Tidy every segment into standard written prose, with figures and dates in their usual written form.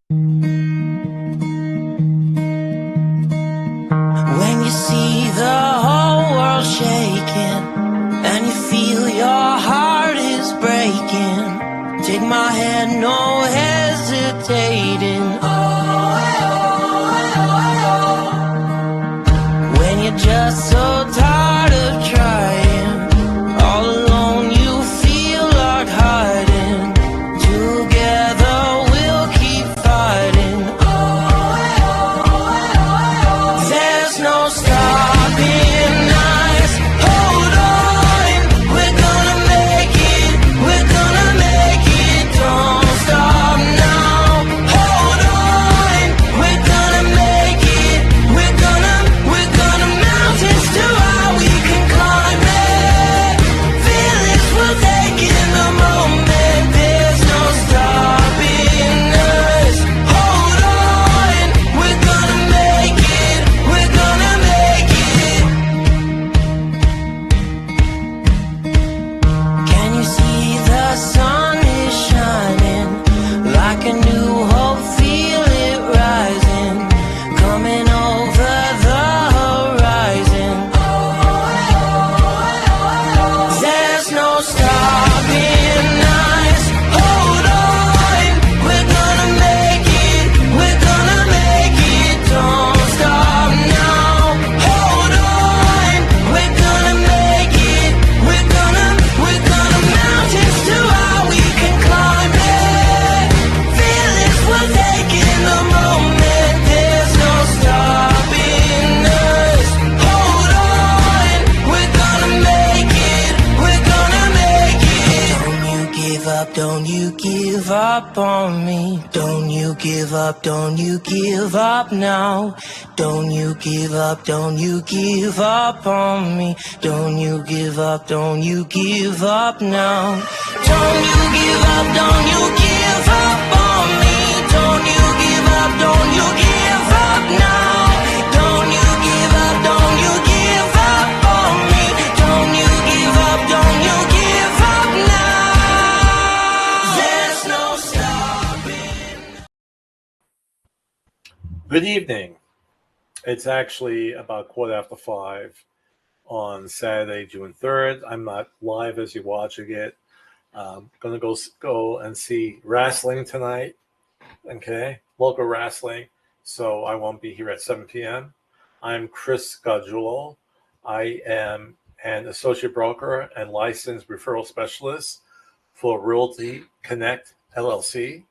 When you see the whole world shaking and you feel your heart is breaking, take my hand, no hesitating. When you're just so tired of trying, all alone you feel like hiding. Together we'll keep fighting. There's no stopping us. Hold on, we're gonna make it. We're gonna make it. Don't stop now. Hold on, we're gonna make it. We're gonna mountains too high we can climb it. Feelings will take in the moment. There's no stopping us. Hold on, we're gonna make it. We're gonna make it. Can you see the sun is shining like a new hope? Feel it rising, coming over the horizon. There's no stopping us. Hold on, we're gonna make it. We're gonna make it. Don't stop now. Hold on, we're gonna make it. We're gonna mountains too high we can climb it. Feelings will take in the moment. There's no stopping us. Hold on, we're gonna make it. We're gonna make it. Don't you give up, don't you give up on me. Don't you give up, don't you give up now. Don't you give up, don't you give up on me. Don't you give up, don't you give up now. Don't you give up, don't you give up on me. Don't you give up, don't you give up now. Don't you give up, don't you give up on me. Don't you give up, don't you give up now. There's no stopping. Good evening. It's actually about 5:15 on Saturday, June 3rd. I'm not live as you're watching it. Gonna go and see wrestling tonight. Okay, local wrestling. So I won't be here at 7 p.m. I'm Chris Gajulo. I am an associate broker and licensed referral specialist for Realty Connect LLC.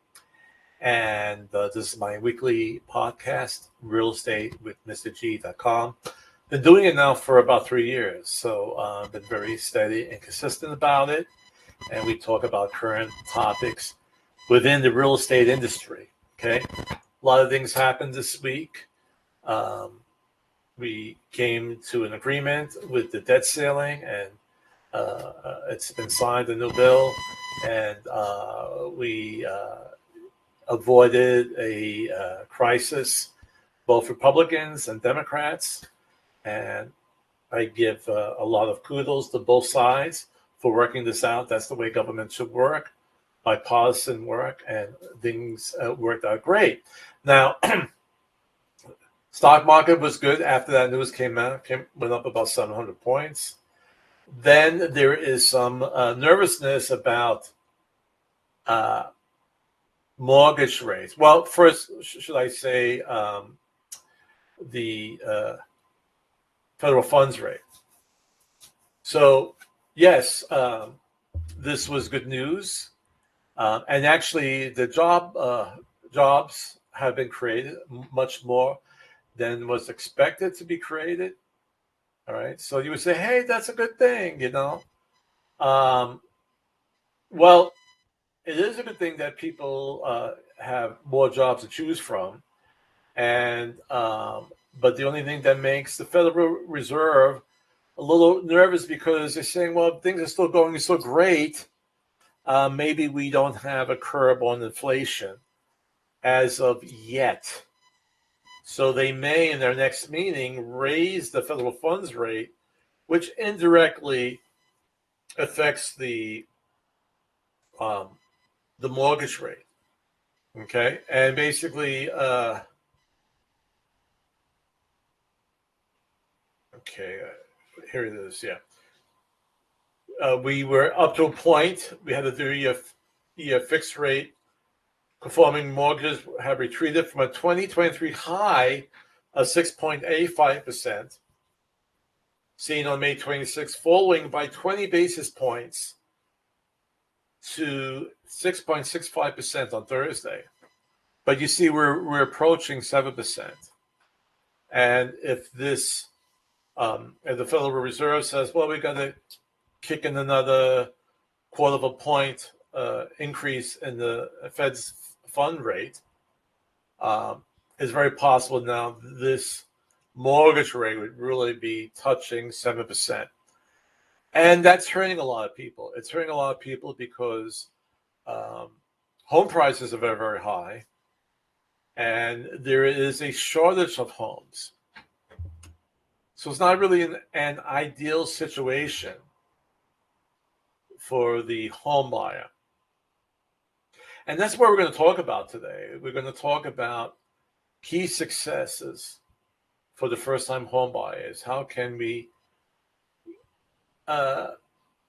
And this is my weekly podcast, Real Estate with MrG.com. Been doing it now for about 3 years, so I've been very steady and consistent about it. And we talk about current topics within the real estate industry. Okay, a lot of things happened this week. We came to an agreement with the debt ceiling, and it's been signed, a new bill, and we avoided a crisis, both Republicans and Democrats. And I give a lot of kudos to both sides for working this out. That's the way government should work, bipartisan work, and things worked out great. Now, stock market was good after that news came out, went up about 700 points. Then there is some nervousness about mortgage rates. Well, first, should I say the federal funds rate. So, yes, this was good news. And actually, the jobs have been created, much more than was expected to be created. All right. So you would say, hey, that's a good thing, you know. Well, it is a good thing that people have more jobs to choose from. And but the only thing that makes the Federal Reserve a little nervous, because they're saying, well, things are still going so great. Maybe we don't have a curb on inflation as of yet. So they may, in their next meeting, raise the federal funds rate, which indirectly affects the mortgage rate. Okay, and basically, here it is. Yeah, we were up to a point. We had to do a fixed rate. Conforming mortgages have retreated from a 2023 high of 6.85%, seen on May 26, falling by 20 basis points to 6.65% on Thursday. But you see, we're approaching 7%. And if this, if the Federal Reserve says, well, we got to kick in another quarter of a point increase in the Fed's fund rate, it's very possible now this mortgage rate would really be touching 7%. And that's hurting a lot of people. It's hurting a lot of people because home prices are very, very high. And there is a shortage of homes. So it's not really an ideal situation for the home buyer. And that's what we're going to talk about today. We're going to talk about key successes for the first-time home buyers. How can we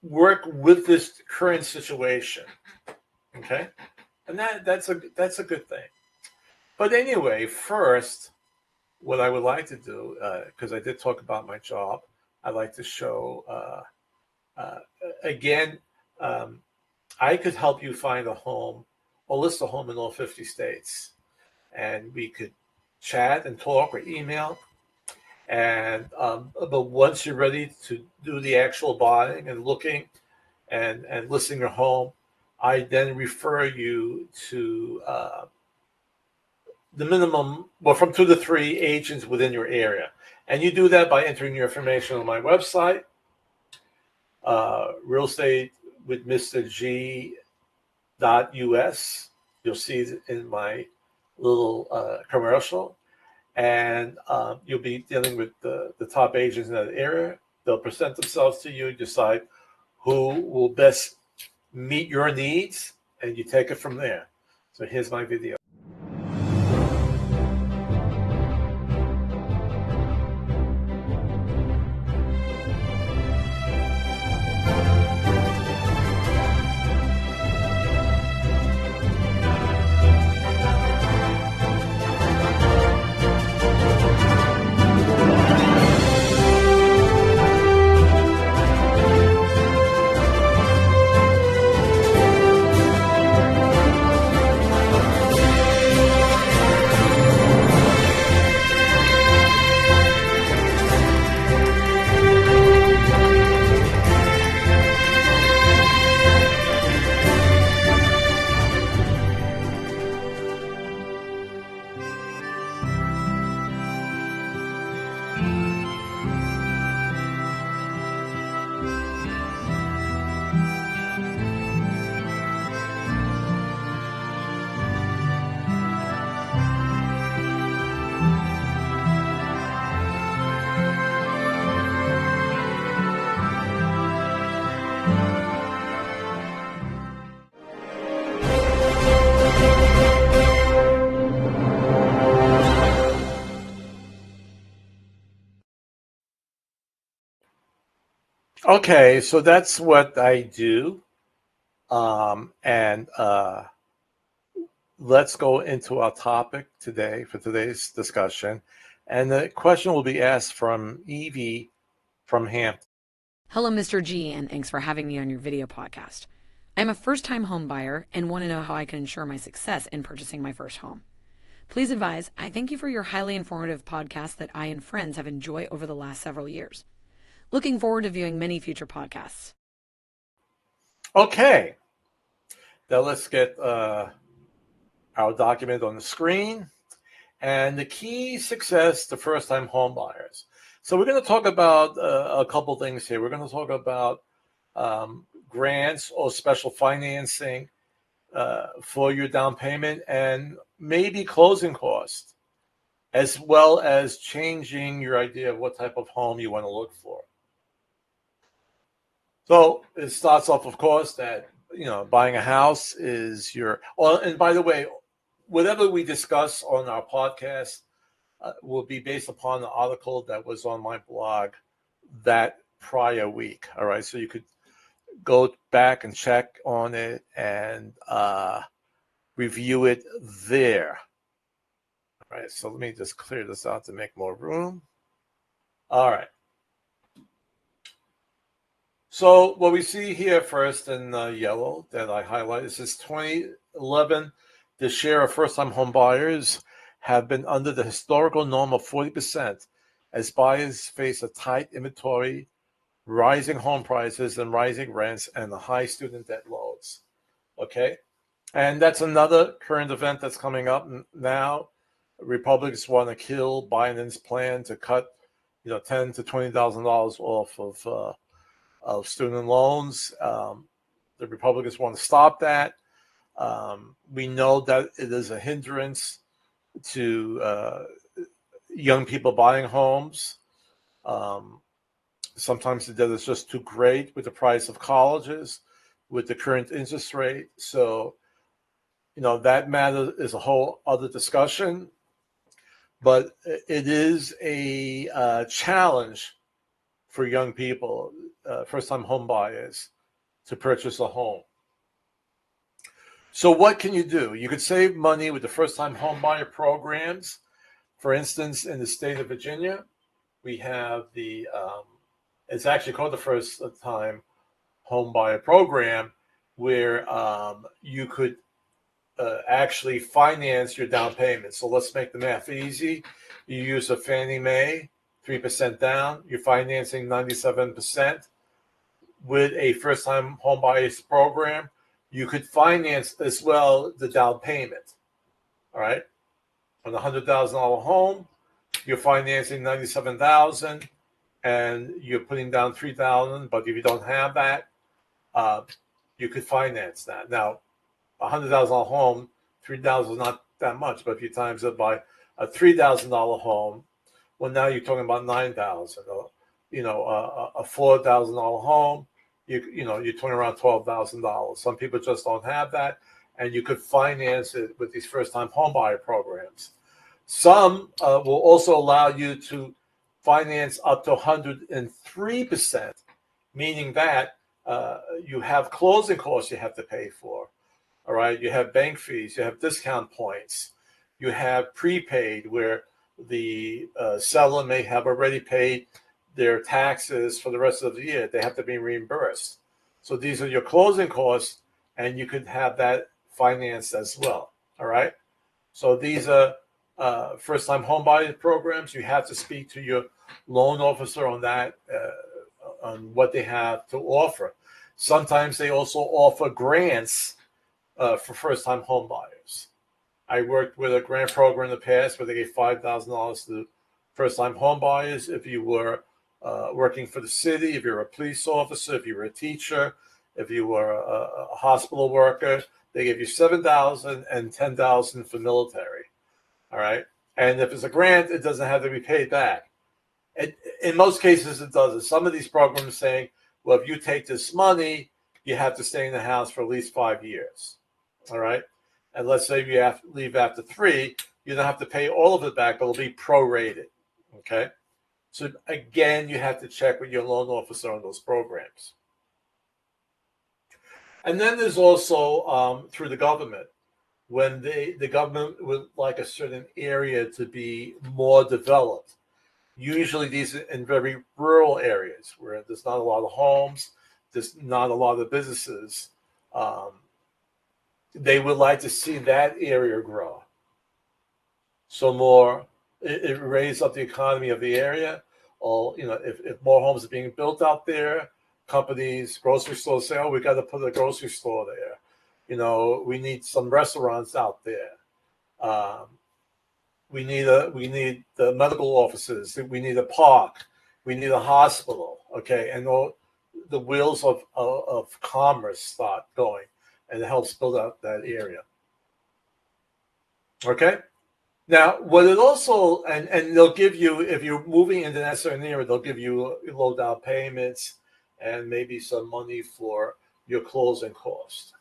work with this current situation? Okay, and that's a good thing. But anyway, first, what I would like to do, because I did talk about my job, I'd like to show again. I could help you find a home or list a home in all 50 states, and we could chat and talk or email. And but once you're ready to do the actual buying and looking and listing your home, I then refer you to the minimum, well, from 2 to 3 agents within your area. And you do that by entering your information on my website, Real Estate with Mr. G.us. You'll see it in my little commercial. And you'll be dealing with the top agents in that area. They'll present themselves to you, decide who will best meet your needs, and you take it from there. So here's my video. Okay, so that's what I do. And let's go into our topic today for today's discussion. And the question will be asked from Evie from Hampton. Hello, Mr. G, and thanks for having me on your video podcast. I'm a first-time home buyer and want to know how I can ensure my success in purchasing my first home. Please advise, I thank you for your highly informative podcast that I and friends have enjoyed over the last several years. Looking forward to viewing many future podcasts. Okay, now let's get our document on the screen. And the key success to first-time home buyers. So we're going to talk about a couple things here. We're going to talk about grants or special financing for your down payment and maybe closing costs, as well as changing your idea of what type of home you want to look for. So it starts off, of course, that buying a house is your. Oh, and by the way, whatever we discuss on our podcast will be based upon the article that was on my blog that prior week. All right, so you could go back and check on it and review it there. All right, so let me just clear this out to make more room. All right. So what we see here first in yellow that I highlighted is this 2011, the share of first-time home buyers have been under the historical norm of 40% as buyers face a tight inventory, rising home prices and rising rents, and the high student debt loads. Okay? And that's another current event that's coming up now. Republicans want to kill Biden's plan to cut, $10,000 to $20,000 off of student loans. The Republicans want to stop that. We know that it is a hindrance to young people buying homes. Sometimes the debt is just too great with the price of colleges, with the current interest rate. So, that matter is a whole other discussion. But it is a challenge for young people, first-time home buyers, to purchase a home. So what can you do? You could save money with the first-time home buyer programs. For instance, in the state of Virginia, we have it's actually called the First-Time Home Buyer Program, where you could actually finance your down payment. So let's make the math easy. You use a Fannie Mae, 3% down. You're financing 97%. With a first-time home buyers program, you could finance as well the down payment. All right, on a $100,000 home, you're financing $97,000, and you're putting down $3,000. But if you don't have that, you could finance that. Now, a $100,000 home, $3,000 is not that much, but if you times it by a $3,000 home, well, now you're talking about $9,000. A $4,000 home, you're talking around $12,000. Some people just don't have that, and you could finance it with these first-time home buyer programs. Some will also allow you to finance up to 103%, meaning that you have closing costs you have to pay for. All right, you have bank fees, you have discount points, you have prepaid where the seller may have already paid their taxes for the rest of the year. They have to be reimbursed. So these are your closing costs, and you could have that financed as well. All right. So these are first-time home buyer programs. You have to speak to your loan officer on that, on what they have to offer. Sometimes they also offer grants for first-time home buyers. I worked with a grant program in the past where they gave $5,000 to first-time home buyers. If you were working for the city, if you're a police officer, if you were a teacher, if you were a hospital worker, they gave you $7,000 and $10,000 for military. All right. And if it's a grant, it doesn't have to be paid back. In most cases, it doesn't. Some of these programs saying, well, if you take this money, you have to stay in the house for at least 5 years. All right. And let's say you have to leave after 3, you don't have to pay all of it back, but it'll be prorated. Okay. So again, you have to check with your loan officer on those programs. And then there's also through the government, when the government would like a certain area to be more developed. Usually these are in very rural areas where there's not a lot of homes, there's not a lot of businesses. They would like to see that area grow. So it raises up the economy of the area. Or, if more homes are being built out there, companies, grocery stores say, oh, we got to put a grocery store there. We need some restaurants out there. We need the medical offices. We need a park. We need a hospital. Okay, and all the wheels of commerce start going, and it helps build out that area. Okay. Now, what it also and they'll give you, if you're moving into that certain area, they'll give you low down payments and maybe some money for your closing costs.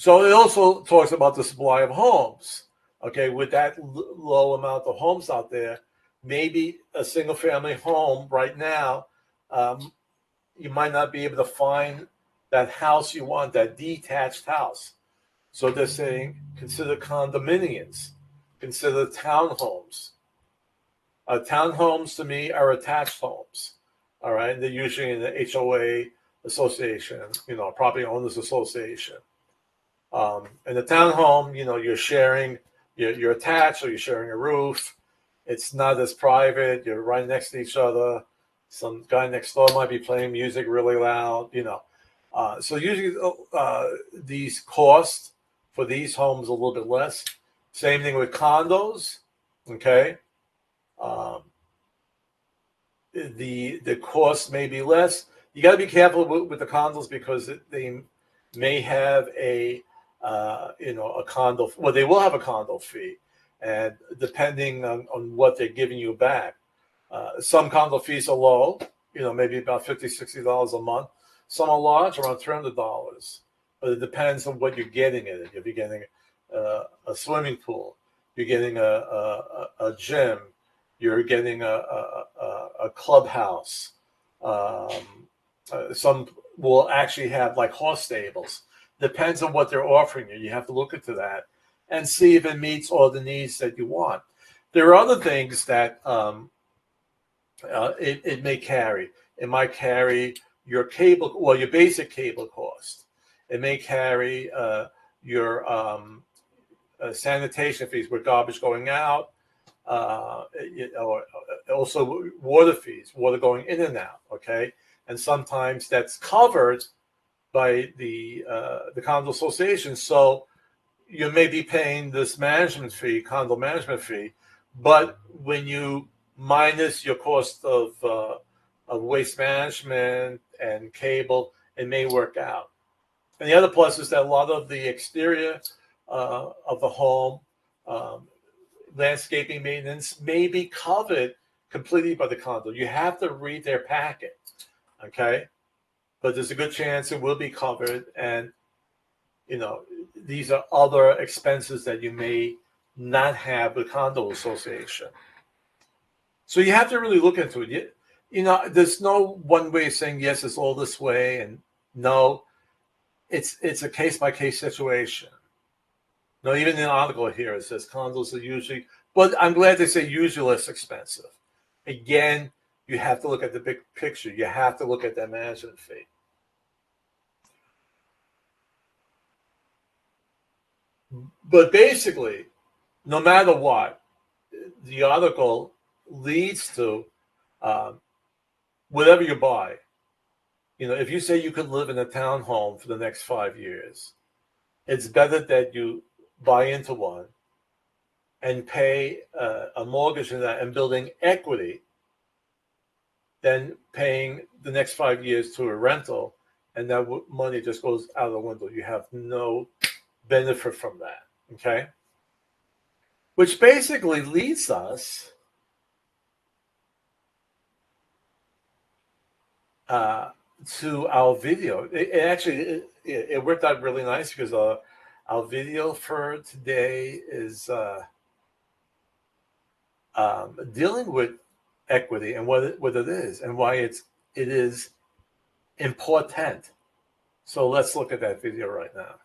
So it also talks about the supply of homes. Okay, with that low amount of homes out there, maybe a single family home right now, you might not be able to find that house you want, that detached house. So they're saying consider condominiums, consider townhomes. Townhomes to me are attached homes. All right, they're usually in the HOA association, property owners association. In the townhome, you're sharing, you're attached, or you're sharing a roof. It's not as private. You're right next to each other. Some guy next door might be playing music really loud. So usually these costs for these homes a little bit less. Same thing with condos. Okay. The cost may be less. You got to be careful with the condos because they may have a condo. Well, they will have a condo fee, and depending on what they're giving you back, some condo fees are low. Maybe about $50-$60 a month. Some are large, around $300. But it depends on what you're getting in it. If you're getting a swimming pool, you're getting a gym, you're getting a clubhouse. Some will actually have like horse stables. Depends on what they're offering you. You have to look into that and see if it meets all the needs that you want. There are other things that it may carry. It might carry your your basic cable cost. It may carry your sanitation fees with garbage going out, also water fees, water going in and out. Okay, and sometimes that's covered by the condo association. So you may be paying this condo management fee, but when you minus your cost of waste management and cable, it may work out. And the other plus is that a lot of the exterior of the home, landscaping maintenance may be covered completely by the condo. You have to read their packet, okay? But there's a good chance it will be covered. And, these are other expenses that you may not have with condo association. So you have to really look into it. There's no one way of saying, yes, it's all this way. And no, it's a case-by-case situation. No, even in the article here, it says condos are usually, but I'm glad they say usually less expensive. Again, you have to look at the big picture. You have to look at that management fee. But basically, no matter what, the article leads to whatever you buy. If you say you could live in a townhome for the next 5 years, it's better that you buy into one and pay a mortgage in that and building equity than paying the next 5 years to a rental, and that money just goes out the window. You have no benefit from that, okay? Which basically leads us to our video. It worked out really nice because our video for today is dealing with equity and what it is and why it is important. So let's look at that video right now.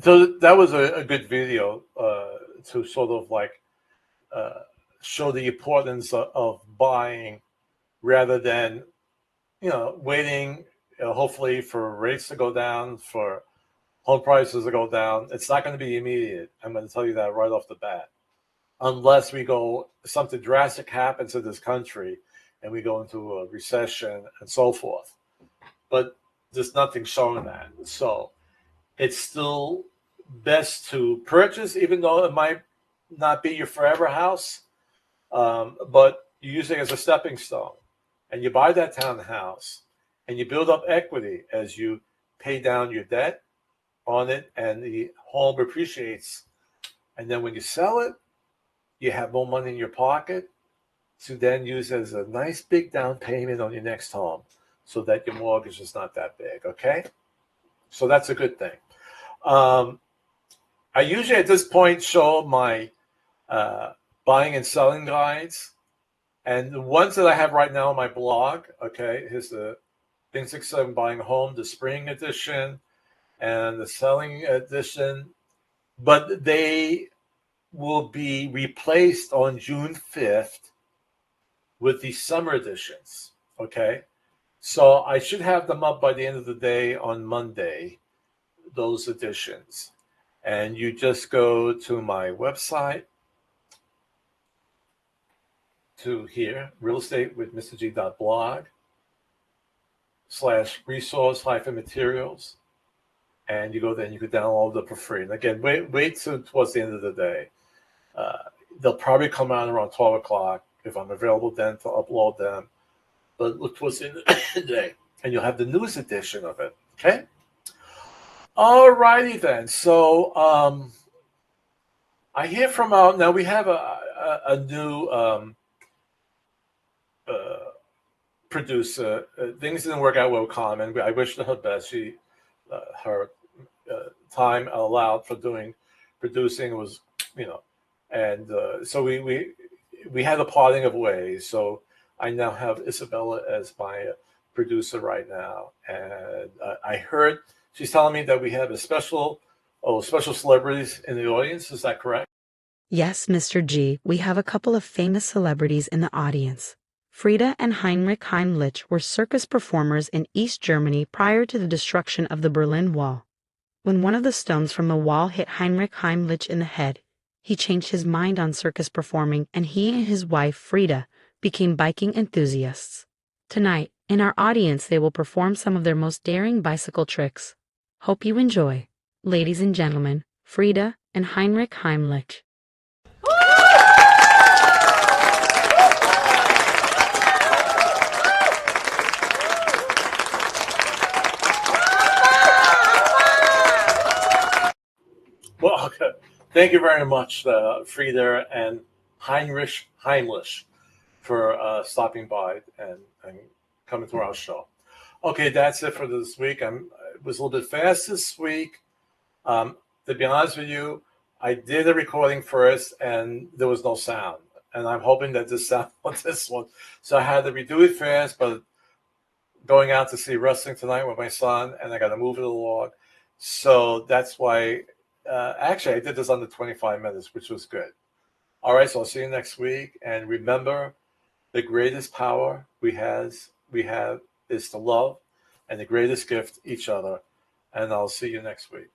So that was a good video to sort of like uh, show the importance of buying rather than waiting, hopefully for rates to go down, for home prices to go down. It's not going to be immediate. I'm going to tell you that right off the bat, unless something drastic happens in this country and we go into a recession and so forth. But there's nothing showing that. So it's still best to purchase, even though it might not be your forever house, but you use it as a stepping stone. And you buy that townhouse and you build up equity as you pay down your debt on it and the home appreciates. And then when you sell it, you have more money in your pocket to then use as a nice big down payment on your next home so that your mortgage is not that big, okay? So that's a good thing. I usually at this point show my buying and selling guides. And the ones that I have right now on my blog, okay, here's the Things to Consider When Buying a Home, the spring edition and the selling edition. But they will be replaced on June 5th with the summer editions, okay? So I should have them up by the end of the day on Monday, those editions. And you just go to my website, to here, realestateWithMrG.blog/resource-materials, and you go there and you can download them for free. And again, wait till towards the end of the day. They'll probably come out around 12 o'clock if I'm available then to upload them. But look towards the end of the day, and you'll have the news edition of it. Okay. All righty then. So I hear from now we have a new producer. Things didn't work out well with Carmen. I wish her best. Her time allowed for doing producing was, and so we had a parting of ways. So I now have Isabella as my producer right now, and I heard she's telling me that we have special celebrities in the audience. Is that correct? Yes, Mr. G, we have a couple of famous celebrities in the audience. Frida and Heinrich Heimlich were circus performers in East Germany prior to the destruction of the Berlin Wall. When one of the stones from the wall hit Heinrich Heimlich in the head, he changed his mind on circus performing, and he and his wife, Frida, became biking enthusiasts. Tonight, in our audience, they will perform some of their most daring bicycle tricks. Hope you enjoy. Ladies and gentlemen, Frida and Heinrich Heimlich. Well, okay. Thank you very much, Frieda and Heinrich Heimlich, for stopping by and coming to our show. Okay, that's it for this week. It was a little bit fast this week. To be honest with you, I did a recording first, and there was no sound. And I'm hoping that this sound on this one. So I had to redo it fast, but going out to see wrestling tonight with my son, and I got to move it along. So that's why... actually, I did this under 25 minutes, which was good. All right, so I'll see you next week. And remember, the greatest power we have is to love, and the greatest gift, each other. And I'll see you next week.